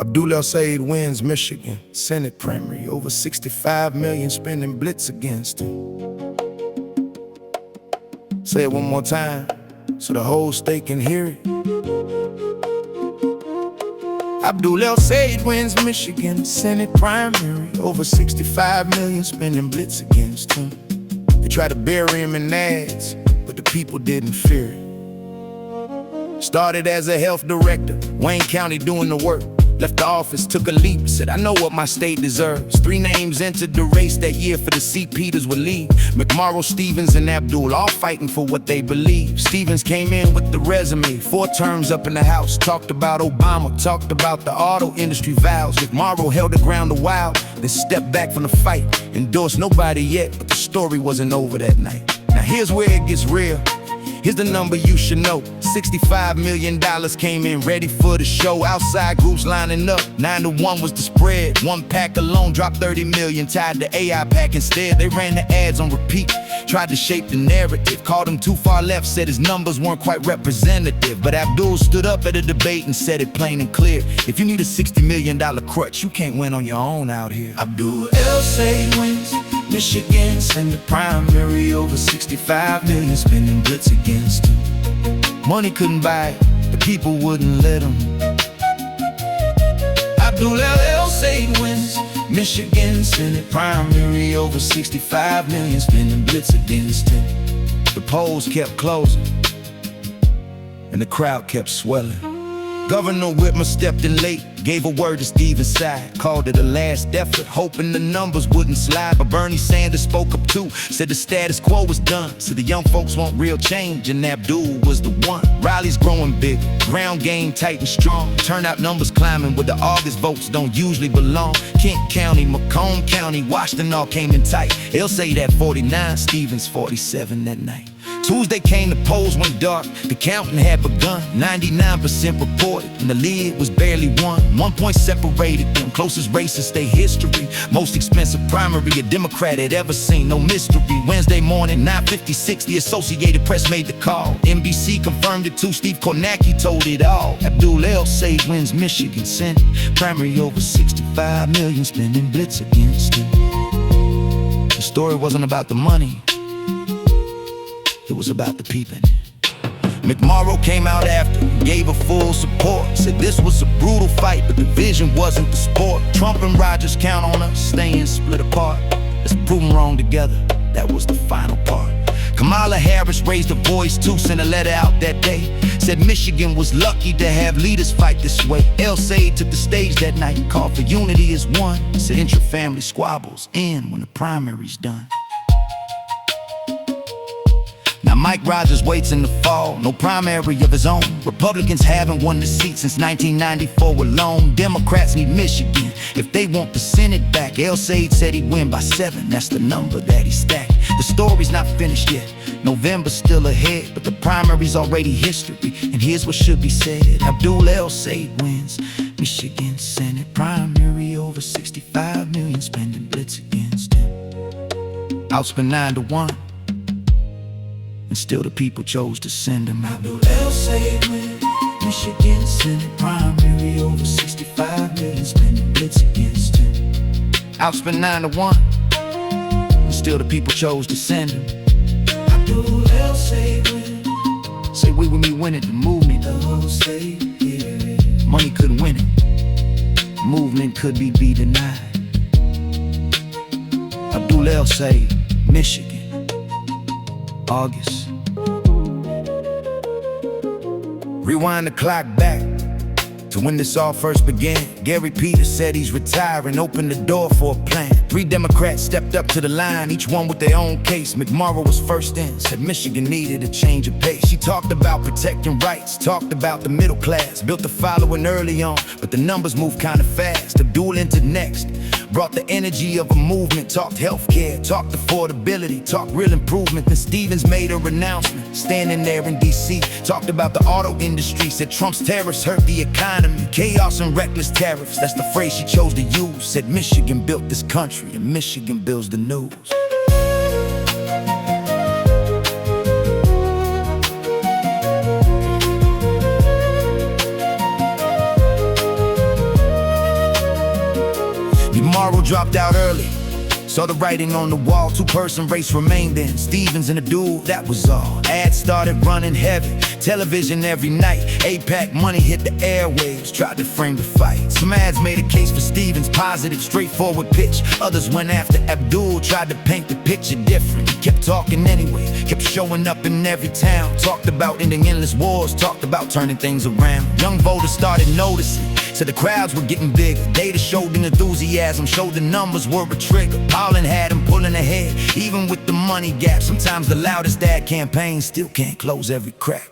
Abdul El-Sayed wins Michigan Senate primary, over 65 million spending blitz against him. Say it one more time so the whole state can hear it. Abdul El-Sayed wins Michigan Senate primary, over 65 million spending blitz against him. They tried to bury him in ads, but the people didn't fear it. Started as a health director, Wayne County doing the work. Left the office, took a leap, said, I know what my state deserves. 3 names entered the race that year for the seat Peters would lead. McMorrow, Stevens, and Abdul, all fighting for what they believe. Stevens came in with the resume, 4 terms up in the House. Talked about Obama, talked about the auto industry vows. McMorrow held the ground a while, then stepped back from the fight. Endorsed nobody yet, but the story wasn't over that night. Now here's where it gets real. Here's the number you should know. $65 million came in ready for the show. Outside groups lining up, 9-1 was the spread. One pack alone dropped 30 million, tied the AI pack instead. They ran the ads on repeat, tried to shape the narrative. Called him too far left, said his numbers weren't quite representative. But Abdul stood up at a debate and said it plain and clear. If you need a $60 million crutch, you can't win on your own out here. Abdul El-Sayed wins Michigan Senate primary, over 65 million spending blitz against him. Money couldn't buy it, the people wouldn't let him. Abdul El-Sayed wins Michigan Senate primary, over 65 million spending blitz against him. The polls kept closing and the crowd kept swelling. Governor Whitmer stepped in late, gave a word to Stevens' side, called it a last effort, hoping the numbers wouldn't slide. But Bernie Sanders spoke up too, said the status quo was done, so the young folks want real change, and Abdul was the one. Rallies growing big, ground game tight and strong, turnout numbers climbing where the August votes don't usually belong. Kent County, Macomb County, Washington all came in tight. El-Sayed at 49, Stevens 47 that night. Tuesday came, the polls went dark, the counting had begun. 99% reported, and the lead was barely won. 1 point separated them, closest race in state history. Most expensive primary a Democrat had ever seen, no mystery. Wednesday morning, 9:56, the Associated Press made the call. NBC confirmed it too, Steve Kornacki told it all. Abdul El-Sayed wins Michigan Senate primary, over 65 million spending blitz against him. The story wasn't about the money, it was about the people. McMorrow came out after, gave her full support, said this was a brutal fight, but the vision wasn't the sport. Trump and Rogers count on us, staying split apart. Let's prove them wrong together, that was the final part. Kamala Harris raised her voice too, sent a letter out that day. Said Michigan was lucky to have leaders fight this way. El-Sayed took the stage that night, called for unity as one. Said intra-family squabbles end when the primary's done. Now Mike Rogers waits in the fall, no primary of his own. Republicans haven't won the seat since 1994 alone. Democrats need Michigan if they want the Senate back. El-Sayed said he'd win by 7, that's the number that he stacked. The story's not finished yet, November's still ahead, but the primary's already history, and here's what should be said. Abdul El-Sayed wins Michigan Senate primary, over 65 million spending blitz against him. Outspent 9-1, and still the people chose to send him. Abdul El-Sayed wins Michigan Senate primary, over 65 million spending blitz against him. Outspent 9-1, and still the people chose to send him. Abdul El-Sayed wins. Say we with me win it, the movement. El-Sayed, yeah. Money couldn't win it, movement could be denied. Abdul El-Sayed, Michigan, August. Rewind the clock back to when this all first began. Gary Peters said he's retiring, opened the door for a plan. 3 Democrats stepped up to the line, each one with their own case. McMorrow was first in, said Michigan needed a change of pace. She talked about protecting rights, talked about the middle class, built a following early on, but the numbers moved kinda fast. Abdul entered next, brought the energy of a movement, talked healthcare, talked affordability, talked real improvement. Then Stevens made a announcement, standing there in DC, talked about the auto industry, said Trump's tariffs hurt the economy. Chaos and reckless tariffs, that's the phrase she chose to use. Said Michigan built this country, and Michigan builds the news. dropped out early. Saw the writing on the wall, two-person race remained in. Stevens and a dude, that was all. Ads started running heavy, television every night. APAC money hit the airwaves, tried to frame the fight. Some ads made a case for Stevens, positive, straightforward pitch. Others went after Abdul, tried to paint the picture different. He kept talking anyway, kept showing up in every town. Talked about ending endless wars, talked about turning things around. Young voters started noticing, said the crowds were getting bigger. Data showed the enthusiasm, showed the numbers were a trigger. Pollen had him pulling ahead, even with the money gap. Sometimes the loudest ad campaign still can't close every crack.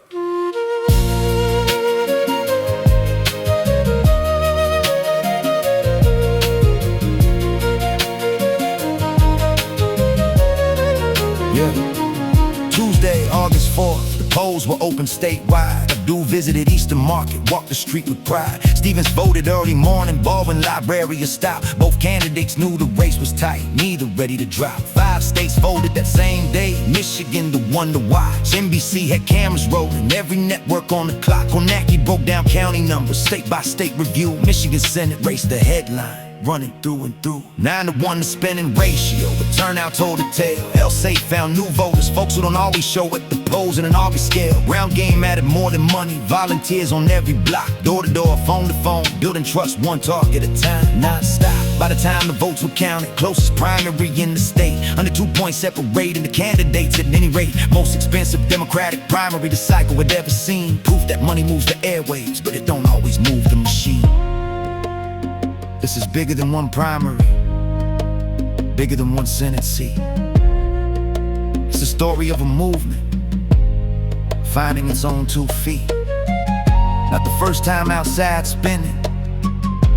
Tuesday, August 4th, the polls were open statewide. Abdul visited Eastern Market, walked the street with pride. Stevens voted early morning, Baldwin Library a stop. Both candidates knew the race was tight, neither ready to drop. 5 states voted that same day, Michigan the one to watch. NBC had cameras rolling, every network on the clock. Konaki broke down county numbers, state by state review. Michigan Senate race the headline, running through and through. 9-to-1 the spending ratio, but turnout told the tale. El-Sayed found new voters, folks who don't always show at the polls in an Arby scale. Round game mattered more than money, volunteers on every block. Door to door, phone to phone, building trust one talk at a time, non-stop. By the time the votes were counted, closest primary in the state. Under 2 points separating the candidates at any rate. Most expensive Democratic primary the cycle had ever seen. Proof that money moves the airwaves, but it don't always move the machine. This is bigger than one primary, bigger than one Senate seat. It's the story of a movement, finding its own 2 feet. Not the first time outside spinning,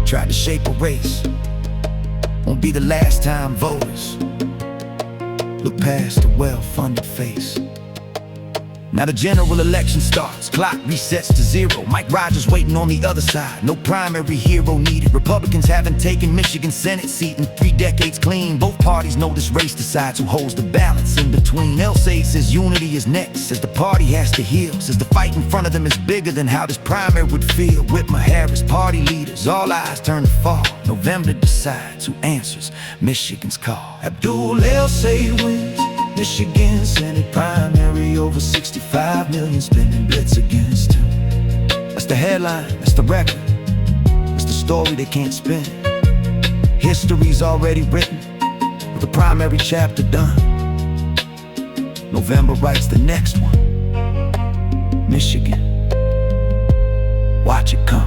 tried to shape a race. Won't be the last time voters look past the well-funded face. Now the general election starts, clock resets to 0. Mike Rogers waiting on the other side, no primary hero needed. Republicans haven't taken Michigan Senate seat in 3 decades clean. Both parties know this race decides who holds the balance in between. El-Sayed says unity is next, says the party has to heal, says the fight in front of them is bigger than how this primary would feel. Whitmer, Harris, party leaders, all eyes turn to fall. November decides who answers Michigan's call. Abdul El-Sayed wins Michigan Senate primary, over 65 million spending blitz against him. That's the headline, that's the record, that's the story they can't spin. History's already written, with the primary chapter done. November writes the next one. Michigan, watch it come.